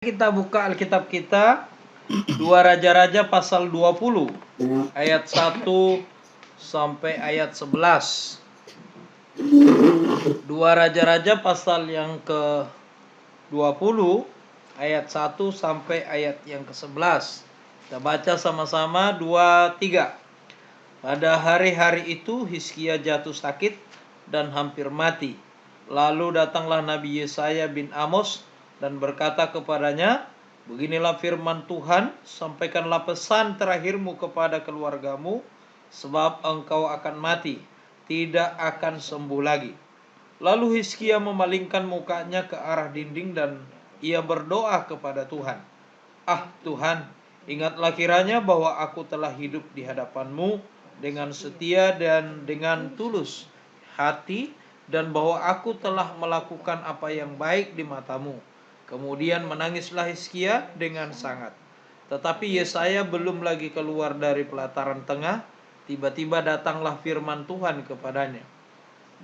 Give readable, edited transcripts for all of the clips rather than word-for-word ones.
Kita buka Alkitab kita 2 Raja-Raja pasal 20 ayat 1 sampai ayat 11. 2 Raja-Raja pasal yang ke 20 ayat 1 sampai ayat yang ke 11. Kita baca sama-sama 2 3. Pada hari-hari itu Hizkia jatuh sakit dan hampir mati. Lalu datanglah Nabi Yesaya bin Amos dan berkata kepadanya, "Beginilah firman Tuhan, sampaikanlah pesan terakhirmu kepada keluargamu, sebab engkau akan mati, tidak akan sembuh lagi." Lalu Hizkia memalingkan mukanya ke arah dinding dan ia berdoa kepada Tuhan, "Ah Tuhan, ingatlah kiranya bahwa aku telah hidup di hadapan-Mu dengan setia dan dengan tulus hati, dan bahwa aku telah melakukan apa yang baik di mata-Mu." Kemudian menangislah Hizkia dengan sangat. Tetapi Yesaya belum lagi keluar dari pelataran tengah, tiba-tiba datanglah firman Tuhan kepadanya,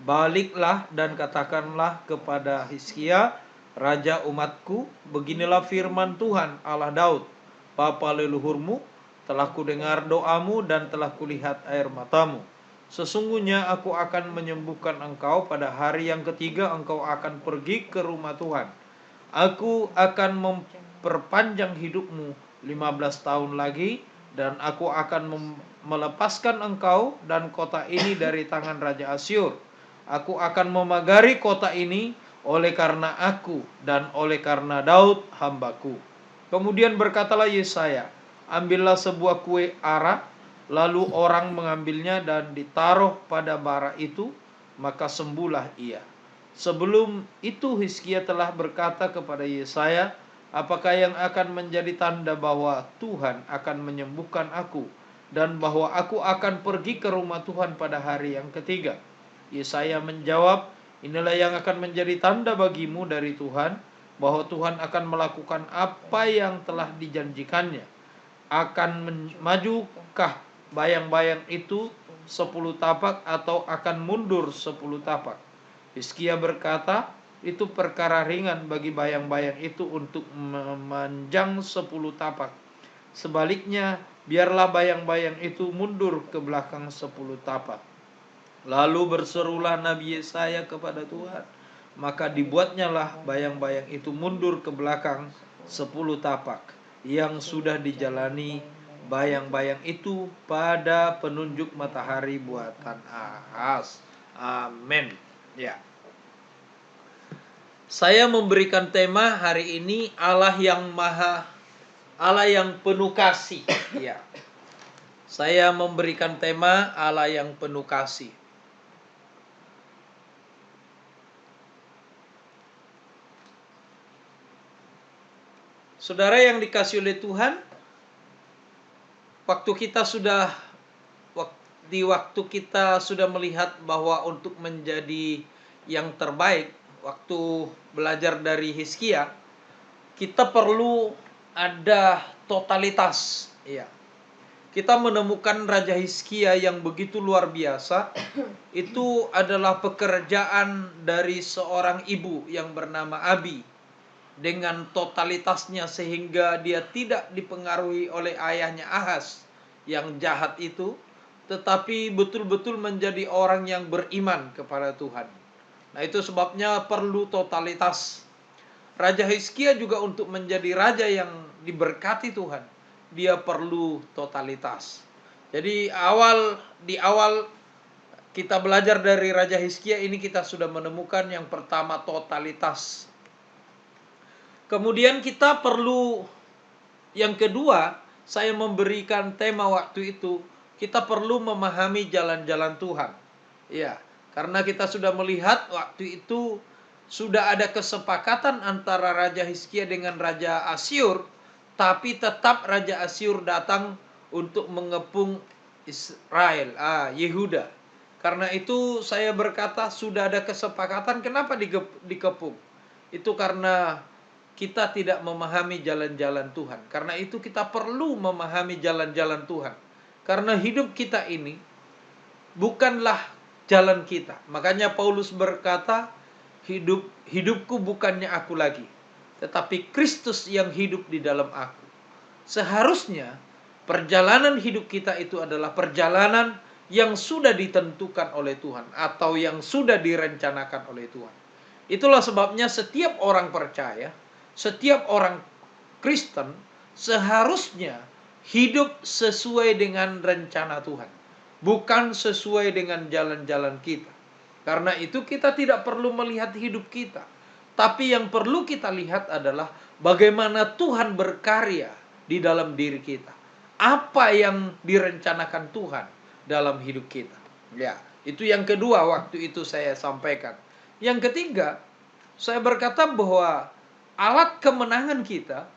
"Baliklah dan katakanlah kepada Hizkia, raja umatku, beginilah firman Tuhan Allah Daud, bapa leluhurmu, telah kudengar doamu dan telah kulihat air matamu. Sesungguhnya aku akan menyembuhkan engkau pada hari yang ketiga engkau akan pergi ke rumah Tuhan. Aku akan memperpanjang hidupmu 15 tahun lagi, dan aku akan melepaskan engkau dan kota ini dari tangan Raja Asyur. Aku akan memagari kota ini oleh karena aku dan oleh karena Daud hambaku." Kemudian berkatalah Yesaya, "Ambillah sebuah kue ara." Lalu orang mengambilnya dan ditaruh pada bara itu, maka sembuhlah ia. Sebelum itu Hizkia telah berkata kepada Yesaya, "Apakah yang akan menjadi tanda bahwa Tuhan akan menyembuhkan aku, dan bahwa aku akan pergi ke rumah Tuhan pada hari yang ketiga?" Yesaya menjawab, "Inilah yang akan menjadi tanda bagimu dari Tuhan, bahwa Tuhan akan melakukan apa yang telah dijanjikannya. Akan majukah bayang-bayang itu 10 tapak atau akan mundur 10 tapak?" Hizkia berkata, "Itu perkara ringan bagi bayang-bayang itu untuk memanjang 10 tapak. Sebaliknya, biarlah bayang-bayang itu mundur ke belakang 10 tapak." Lalu berserulah Nabi Yesaya kepada Tuhan, maka dibuatnyalah bayang-bayang itu mundur ke belakang 10 tapak yang sudah dijalani bayang-bayang itu pada penunjuk matahari buatan Ahaz. Amin. Ya. Saya memberikan tema hari ini Allah yang penuh kasih. Ya. Saya memberikan tema Allah yang penuh kasih. Saudara yang dikasihi oleh Tuhan, waktu kita sudah melihat bahwa untuk menjadi yang terbaik, waktu belajar dari Hizkia, kita perlu ada totalitas. Ya. Kita menemukan Raja Hizkia yang begitu luar biasa. Itu adalah pekerjaan dari seorang ibu yang bernama Abi, dengan totalitasnya sehingga dia tidak dipengaruhi oleh ayahnya Ahaz yang jahat itu, tetapi betul-betul menjadi orang yang beriman kepada Tuhan. Nah, itu sebabnya perlu totalitas. Raja Hizkia juga untuk menjadi raja yang diberkati Tuhan, dia perlu totalitas. Jadi di awal kita belajar dari Raja Hizkia ini, kita sudah menemukan yang pertama totalitas. Kemudian kita perlu yang kedua, saya memberikan tema waktu itu, kita perlu memahami jalan-jalan Tuhan. Ya, karena kita sudah melihat waktu itu sudah ada kesepakatan antara Raja Hizkia dengan Raja Asyur, tapi tetap Raja Asyur datang untuk mengepung Israel, Yehuda. Karena itu saya berkata sudah ada kesepakatan, kenapa dikepung? Itu karena kita tidak memahami jalan-jalan Tuhan. Karena itu kita perlu memahami jalan-jalan Tuhan. Karena hidup kita ini bukanlah jalan kita. Makanya Paulus berkata, hidupku bukannya aku lagi, tetapi Kristus yang hidup di dalam aku. Seharusnya perjalanan hidup kita itu adalah perjalanan yang sudah ditentukan oleh Tuhan atau yang sudah direncanakan oleh Tuhan. Itulah sebabnya setiap orang percaya, setiap orang Kristen seharusnya hidup sesuai dengan rencana Tuhan, bukan sesuai dengan jalan-jalan kita. Karena itu kita tidak perlu melihat hidup kita, tapi yang perlu kita lihat adalah bagaimana Tuhan berkarya di dalam diri kita. Apa yang direncanakan Tuhan dalam hidup kita. Ya, itu yang kedua waktu itu saya sampaikan. Yang ketiga, saya berkata bahwa alat kemenangan kita,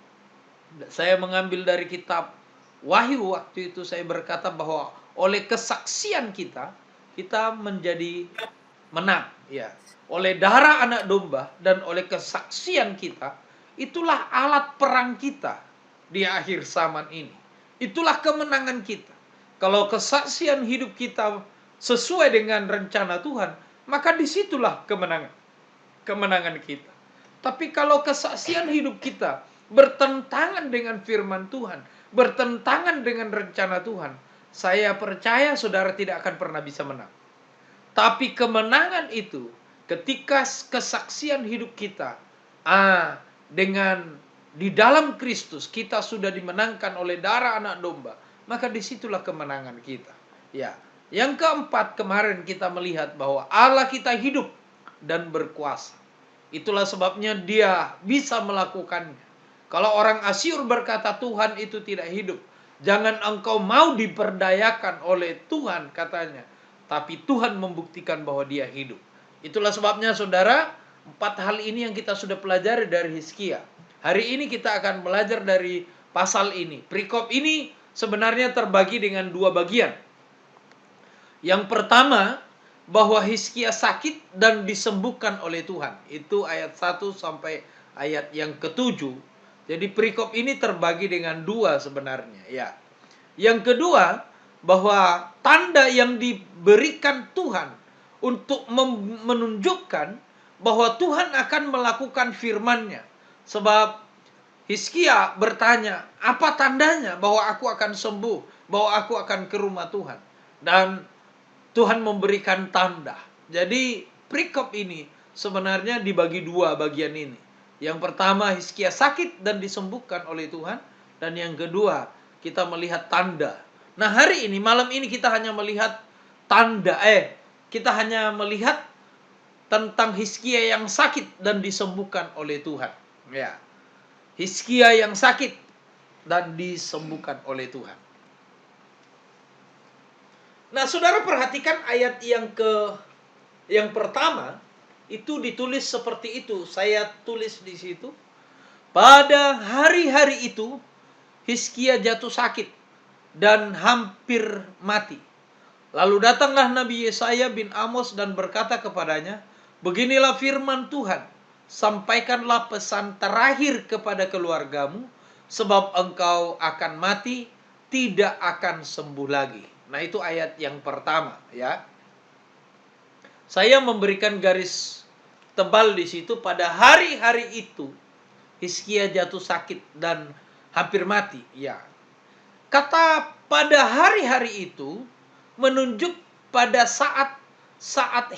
saya mengambil dari kitab Wahyu waktu itu saya berkata bahwa oleh kesaksian kita, kita menjadi menang. Ya, oleh darah anak domba dan oleh kesaksian kita, itulah alat perang kita di akhir zaman ini. Itulah kemenangan kita. Kalau kesaksian hidup kita sesuai dengan rencana Tuhan, maka disitulah kemenangan kita. Tapi kalau kesaksian hidup kita bertentangan dengan firman Tuhan, bertentangan dengan rencana Tuhan, saya percaya saudara tidak akan pernah bisa menang. Tapi kemenangan itu ketika kesaksian hidup kita dengan di dalam Kristus kita sudah dimenangkan oleh darah anak domba, maka disitulah kemenangan kita. Ya, yang keempat, kemarin kita melihat bahwa Allah kita hidup dan berkuasa. Itulah sebabnya Dia bisa melakukannya. Kalau orang Asyur berkata Tuhan itu tidak hidup, jangan engkau mau diperdayakan oleh Tuhan katanya. Tapi Tuhan membuktikan bahwa Dia hidup. Itulah sebabnya saudara, 4 hal ini yang kita sudah pelajari dari Hizkia. Hari ini kita akan belajar dari pasal ini. Perikop ini sebenarnya terbagi dengan 2 bagian. Yang pertama, bahwa Hizkia sakit dan disembuhkan oleh Tuhan. Itu ayat 1 sampai ayat yang ke-7. Jadi perikop ini terbagi dengan 2 sebenarnya. Ya. Yang kedua, bahwa tanda yang diberikan Tuhan untuk menunjukkan bahwa Tuhan akan melakukan firman-Nya. Sebab Hizkia bertanya, apa tandanya bahwa aku akan sembuh, bahwa aku akan ke rumah Tuhan. Dan Tuhan memberikan tanda. Jadi perikop ini sebenarnya dibagi 2 bagian ini. Yang pertama, Hizkia sakit dan disembuhkan oleh Tuhan. Dan yang kedua, kita melihat tanda. Nah hari ini, malam ini kita hanya melihat tanda. Kita hanya melihat tentang Hizkia yang sakit dan disembuhkan oleh Tuhan. Ya, Hizkia yang sakit dan disembuhkan oleh Tuhan. Nah, saudara perhatikan ayat yang pertama itu ditulis seperti itu. Saya tulis di situ. Pada hari-hari itu Hizkia jatuh sakit dan hampir mati. Lalu datanglah Nabi Yesaya bin Amos dan berkata kepadanya, beginilah firman Tuhan, sampaikanlah pesan terakhir kepada keluargamu, sebab engkau akan mati, tidak akan sembuh lagi. Nah itu ayat yang pertama ya. Saya memberikan garis tebal di situ. Pada hari-hari itu Hizkia jatuh sakit dan hampir mati. Ya. Kata pada hari-hari itu menunjuk pada saat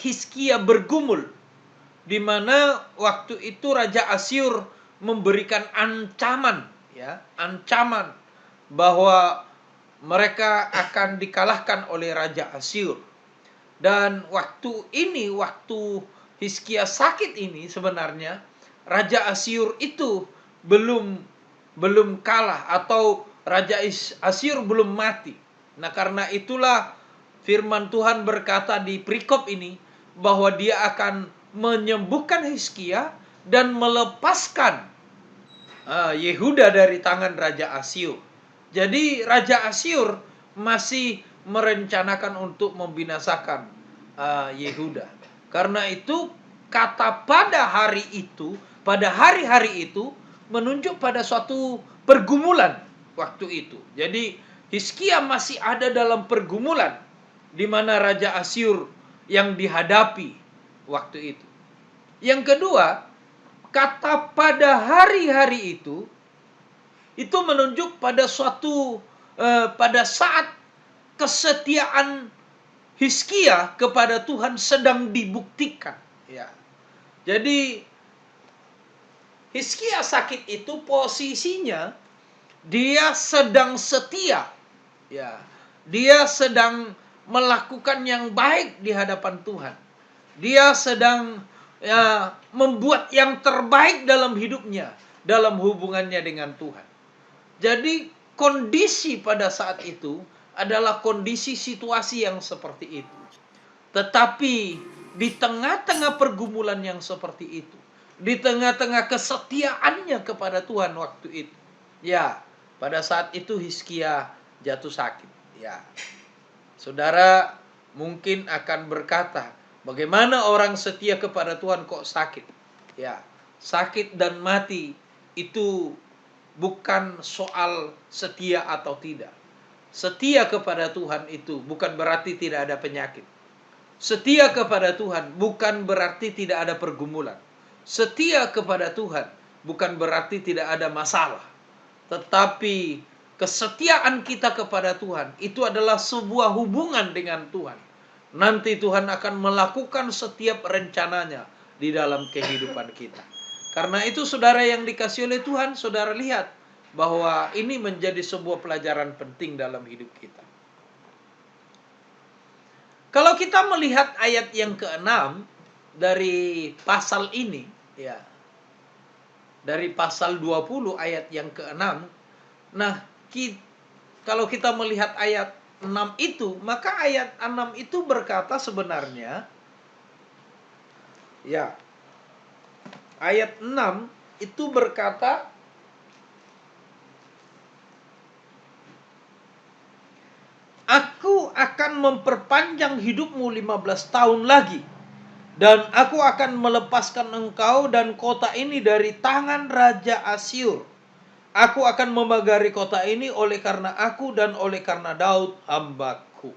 Hizkia bergumul, di mana waktu itu Raja Asyur memberikan ancaman bahwa mereka akan dikalahkan oleh Raja Asyur. Dan waktu Hizkia sakit ini sebenarnya Raja Asyur itu belum kalah atau Raja Asyur belum mati. Nah karena itulah firman Tuhan berkata di perikop ini bahwa Dia akan menyembuhkan Hizkia dan melepaskan Yehuda dari tangan Raja Asyur. Jadi Raja Asyur masih merencanakan untuk membinasakan Yehuda. Karena itu kata pada hari-hari itu menunjuk pada suatu pergumulan waktu itu. Jadi Hizkia masih ada dalam pergumulan di mana Raja Asyur yang dihadapi waktu itu. Yang kedua, kata pada hari-hari itu menunjuk pada pada saat kesetiaan Hizkia kepada Tuhan sedang dibuktikan. Ya. Jadi Hizkia sakit itu posisinya dia sedang setia. Ya. Dia sedang melakukan yang baik di hadapan Tuhan. Dia sedang membuat yang terbaik dalam hidupnya, dalam hubungannya dengan Tuhan. Jadi kondisi pada saat itu adalah kondisi situasi yang seperti itu. Tetapi di tengah-tengah pergumulan yang seperti itu, di tengah-tengah kesetiaannya kepada Tuhan waktu itu, ya, pada saat itu Hizkia jatuh sakit. Ya, saudara mungkin akan berkata, bagaimana orang setia kepada Tuhan kok sakit? Ya, sakit dan mati itu bukan soal setia atau tidak. Setia kepada Tuhan itu bukan berarti tidak ada penyakit. Setia kepada Tuhan bukan berarti tidak ada pergumulan. Setia kepada Tuhan bukan berarti tidak ada masalah. Tetapi kesetiaan kita kepada Tuhan itu adalah sebuah hubungan dengan Tuhan. Nanti Tuhan akan melakukan setiap rencananya di dalam kehidupan kita. Karena itu saudara yang dikasihi oleh Tuhan, saudara lihat bahwa ini menjadi sebuah pelajaran penting dalam hidup kita. Kalau kita melihat ayat yang ke-6 dari pasal ini, ya, dari pasal 20 ayat yang ke-6, nah, kalau kita melihat ayat 6 itu, maka ayat 6 itu berkata sebenarnya, ya, ayat 6 itu berkata, aku akan memperpanjang hidupmu 15 tahun lagi. Dan aku akan melepaskan engkau dan kota ini dari tangan Raja Asyur. Aku akan memagari kota ini oleh karena aku dan oleh karena Daud hambaku.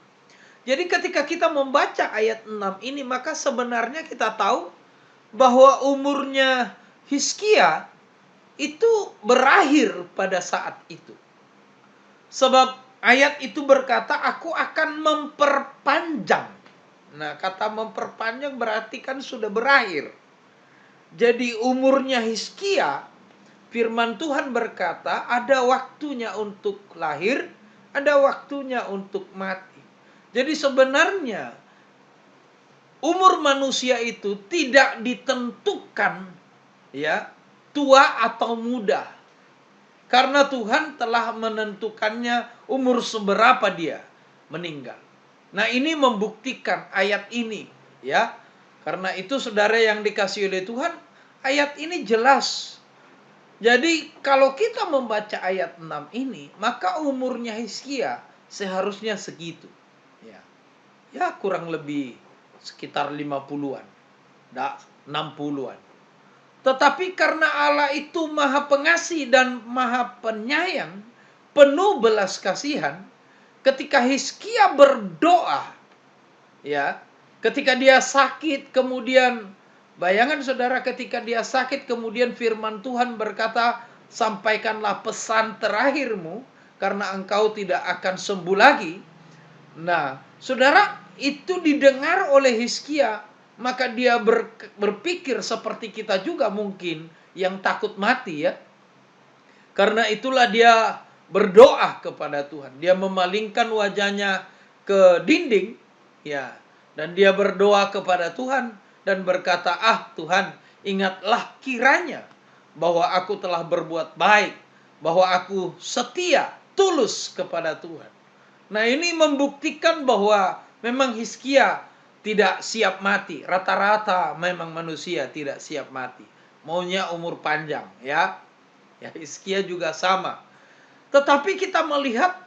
Jadi ketika kita membaca ayat 6 ini, maka sebenarnya kita tahu bahwa umurnya Hizkia itu berakhir pada saat itu. Sebab ayat itu berkata, aku akan memperpanjang. Nah, kata memperpanjang berarti kan sudah berakhir. Jadi umurnya Hizkia, firman Tuhan berkata, ada waktunya untuk lahir, ada waktunya untuk mati. Jadi sebenarnya umur manusia itu tidak ditentukan, ya, tua atau muda. Karena Tuhan telah menentukannya umur seberapa dia meninggal. Nah, ini membuktikan ayat ini, ya. Karena itu saudara yang dikasihi oleh Tuhan, ayat ini jelas. Jadi kalau kita membaca ayat 6 ini, maka umurnya Hizkia seharusnya segitu. Ya, kurang lebih sekitar 50-an, 60-an. Tetapi karena Allah itu Maha Pengasih dan Maha Penyayang, penuh belas kasihan, ketika Hizkia berdoa, ya, ketika dia sakit, kemudian bayangan saudara, ketika dia sakit, kemudian firman Tuhan berkata, sampaikanlah pesan terakhirmu, karena engkau tidak akan sembuh lagi. Nah, saudara, itu didengar oleh Hizkia, maka dia berpikir seperti kita juga mungkin, yang takut mati, ya. Karena itulah dia berdoa kepada Tuhan. Dia memalingkan wajahnya ke dinding, ya, dan dia berdoa kepada Tuhan dan berkata, Tuhan, ingatlah kiranya bahwa aku telah berbuat baik, bahwa aku setia, tulus kepada Tuhan. Nah, ini membuktikan bahwa memang Hizkia tidak siap mati. Rata-rata memang manusia tidak siap mati. Maunya umur panjang, ya. Ya, Hizkia juga sama. Tetapi kita melihat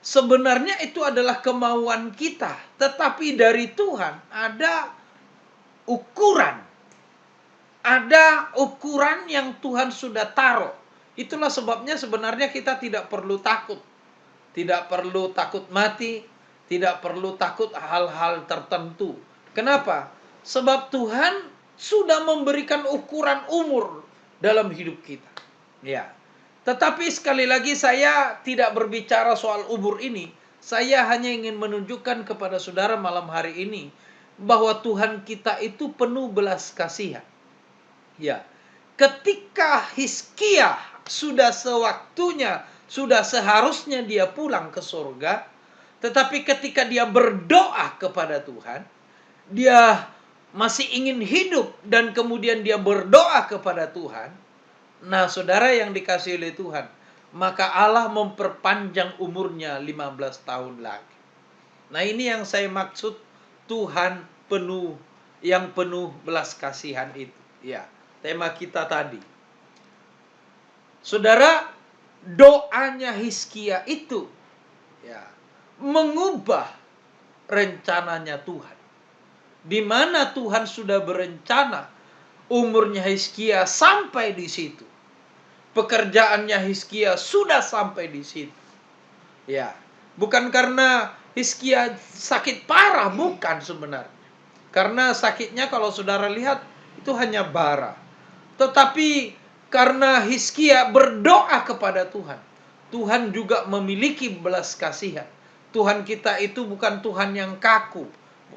sebenarnya itu adalah kemauan kita. Tetapi dari Tuhan ada ukuran. Ada ukuran yang Tuhan sudah taruh. Itulah sebabnya sebenarnya kita tidak perlu takut. Tidak perlu takut mati, tidak perlu takut hal-hal tertentu. Kenapa? Sebab Tuhan sudah memberikan ukuran umur dalam hidup kita. Ya. Tetapi sekali lagi saya tidak berbicara soal umur ini. Saya hanya ingin menunjukkan kepada saudara malam hari ini bahwa Tuhan kita itu penuh belas kasihan. Ya. Ketika Hizkia sudah sewaktunya, sudah seharusnya dia pulang ke surga, tetapi ketika dia berdoa kepada Tuhan, dia masih ingin hidup dan kemudian dia berdoa kepada Tuhan. Nah, saudara yang dikasihi oleh Tuhan, maka Allah memperpanjang umurnya 15 tahun lagi. Nah, ini yang saya maksud Tuhan penuh, yang penuh belas kasihan itu. Ya, tema kita tadi. Saudara, doanya Hizkia itu ya mengubah rencananya Tuhan. Di mana Tuhan sudah berencana umurnya Hizkia sampai di situ. Pekerjaannya Hizkia sudah sampai di situ. Ya, bukan karena Hizkia sakit parah, bukan sebenarnya. Karena sakitnya kalau saudara lihat itu hanya bara. Tetapi karena Hizkia berdoa kepada Tuhan, Tuhan juga memiliki belas kasihan. Tuhan kita itu bukan Tuhan yang kaku.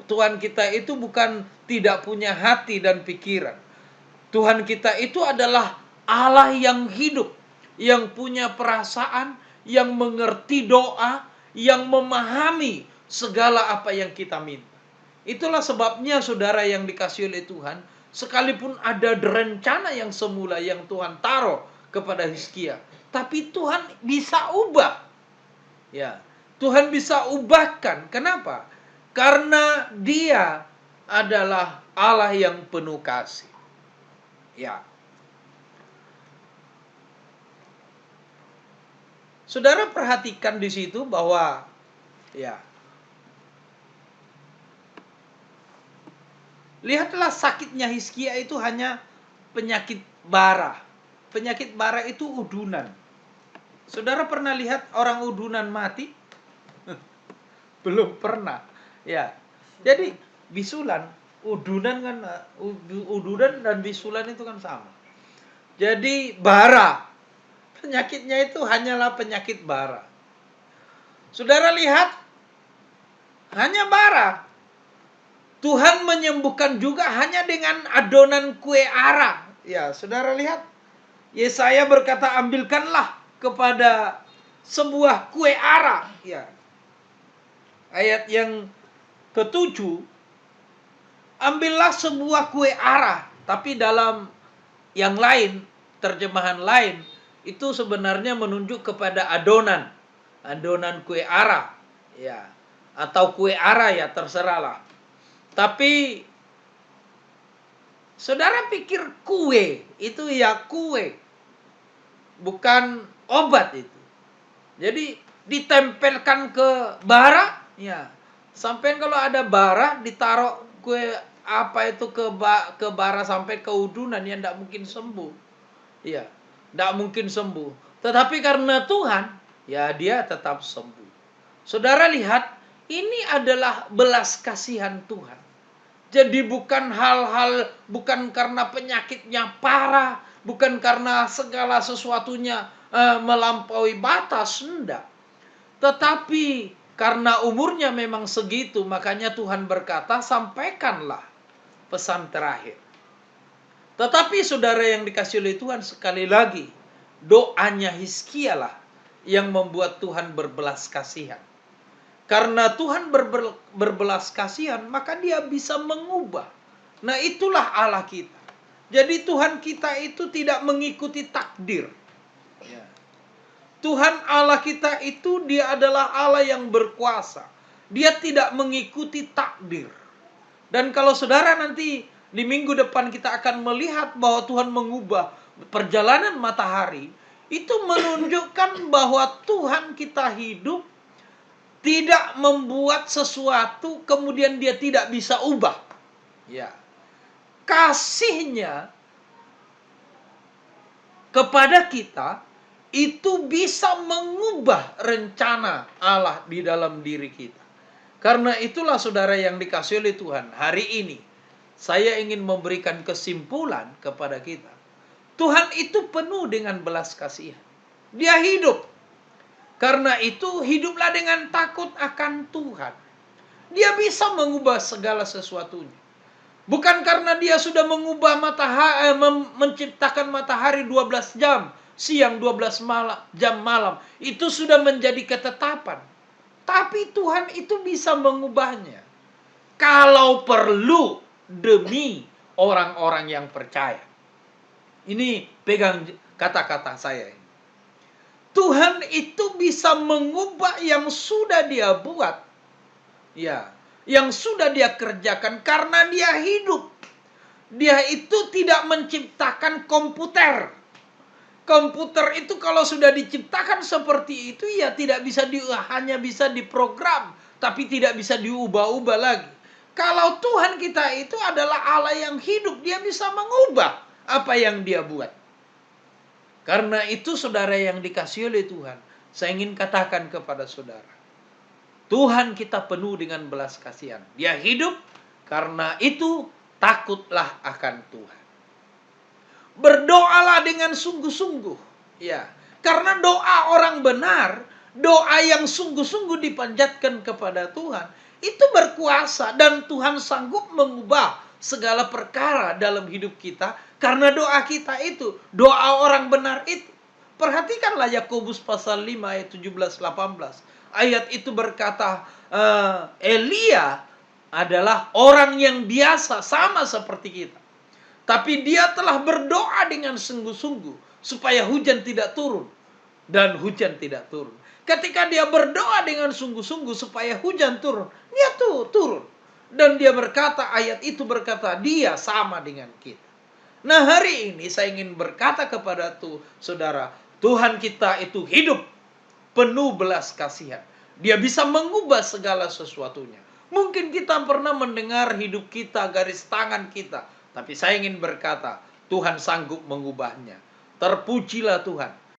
Tuhan kita itu bukan tidak punya hati dan pikiran. Tuhan kita itu adalah Allah yang hidup, yang punya perasaan, yang mengerti doa, yang memahami segala apa yang kita minta. Itulah sebabnya saudara yang dikasihi oleh Tuhan, sekalipun ada rencana yang semula yang Tuhan taruh kepada Hizkia, tapi Tuhan bisa ubah. Ya, Tuhan bisa ubahkan. Kenapa? Karena Dia adalah Allah yang penuh kasih. Ya. Saudara perhatikan di situ bahwa ya. Lihatlah sakitnya Hizkia itu hanya penyakit bara. Penyakit bara itu udunan. Saudara pernah lihat orang udunan mati? Belum pernah. Ya. Jadi bisulan, udunan kan udunan dan bisulan itu kan sama. Jadi bara. Penyakitnya itu hanyalah penyakit bara. Saudara lihat, hanya bara. Tuhan menyembuhkan juga hanya dengan adonan kue ara. Ya, saudara lihat. Yesaya berkata, ambilkanlah kepada sebuah kue ara. Ya. Ayat yang ke-7. Ambillah sebuah kue ara. Tapi dalam yang lain, terjemahan lain, itu sebenarnya menunjuk kepada adonan. Adonan kue ara. Ya. Atau kue ara ya, terserahlah. Tapi saudara pikir kue itu ya kue, bukan obat itu. Jadi ditempelkan ke bara, ya. Sampai kalau ada bara ditaruh kue apa itu ke bara sampai ke udunan, ya tidak mungkin sembuh. Ya, tidak mungkin sembuh. Tetapi karena Tuhan, ya dia tetap sembuh. Saudara lihat, ini adalah belas kasihan Tuhan. Jadi bukan bukan karena penyakitnya parah, bukan karena segala sesuatunya melampaui batas, enggak. Tetapi karena umurnya memang segitu, makanya Tuhan berkata, sampaikanlah pesan terakhir. Tetapi saudara yang dikasihi oleh Tuhan, sekali lagi, doanya Hizkia lah yang membuat Tuhan berbelas kasihan. Karena Tuhan berbelas kasihan, maka dia bisa mengubah. Nah, itulah Allah kita. Jadi Tuhan kita itu tidak mengikuti takdir. Ya. Tuhan Allah kita itu dia adalah Allah yang berkuasa. Dia tidak mengikuti takdir. Dan kalau saudara nanti di minggu depan kita akan melihat bahwa Tuhan mengubah perjalanan matahari, itu menunjukkan bahwa Tuhan kita hidup tidak membuat sesuatu kemudian dia tidak bisa ubah. Ya. Kasihnya kepada kita itu bisa mengubah rencana Allah di dalam diri kita. Karena itulah saudara yang dikasihi oleh Tuhan, hari ini saya ingin memberikan kesimpulan kepada kita. Tuhan itu penuh dengan belas kasihan. Dia hidup. Karena itu hiduplah dengan takut akan Tuhan. Dia bisa mengubah segala sesuatunya. Bukan karena dia sudah mengubah matahari, menciptakan matahari 12 jam, siang 12 jam malam. Itu sudah menjadi ketetapan. Tapi Tuhan itu bisa mengubahnya. Kalau perlu demi orang-orang yang percaya. Ini pegang kata-kata saya. Tuhan itu bisa mengubah yang sudah dia buat. Ya, yang sudah dia kerjakan karena dia hidup. Dia itu tidak menciptakan komputer. Komputer itu kalau sudah diciptakan seperti itu ya tidak bisa hanya bisa diprogram, tapi tidak bisa diubah-ubah lagi. Kalau Tuhan kita itu adalah Allah yang hidup, dia bisa mengubah apa yang dia buat. Karena itu saudara yang dikasihi oleh Tuhan, saya ingin katakan kepada saudara, Tuhan kita penuh dengan belas kasihan. Dia hidup, karena itu takutlah akan Tuhan. Berdoalah dengan sungguh-sungguh. Ya, karena doa orang benar, doa yang sungguh-sungguh dipanjatkan kepada Tuhan, itu berkuasa dan Tuhan sanggup mengubah segala perkara dalam hidup kita karena doa kita itu, doa orang benar itu. Perhatikanlah Yakobus pasal 5 ayat 17-18. Ayat itu berkata, Elia adalah orang yang biasa sama seperti kita. Tapi dia telah berdoa dengan sungguh-sungguh supaya hujan tidak turun. Dan hujan tidak turun. Ketika dia berdoa dengan sungguh-sungguh supaya hujan turun, dia turun. Dan dia berkata, ayat itu berkata, dia sama dengan kita. Nah hari ini saya ingin berkata kepada saudara, Tuhan kita itu hidup, penuh belas kasihan. Dia bisa mengubah segala sesuatunya. Mungkin kita pernah mendengar hidup kita, garis tangan kita. Tapi saya ingin berkata, Tuhan sanggup mengubahnya. Terpujilah Tuhan.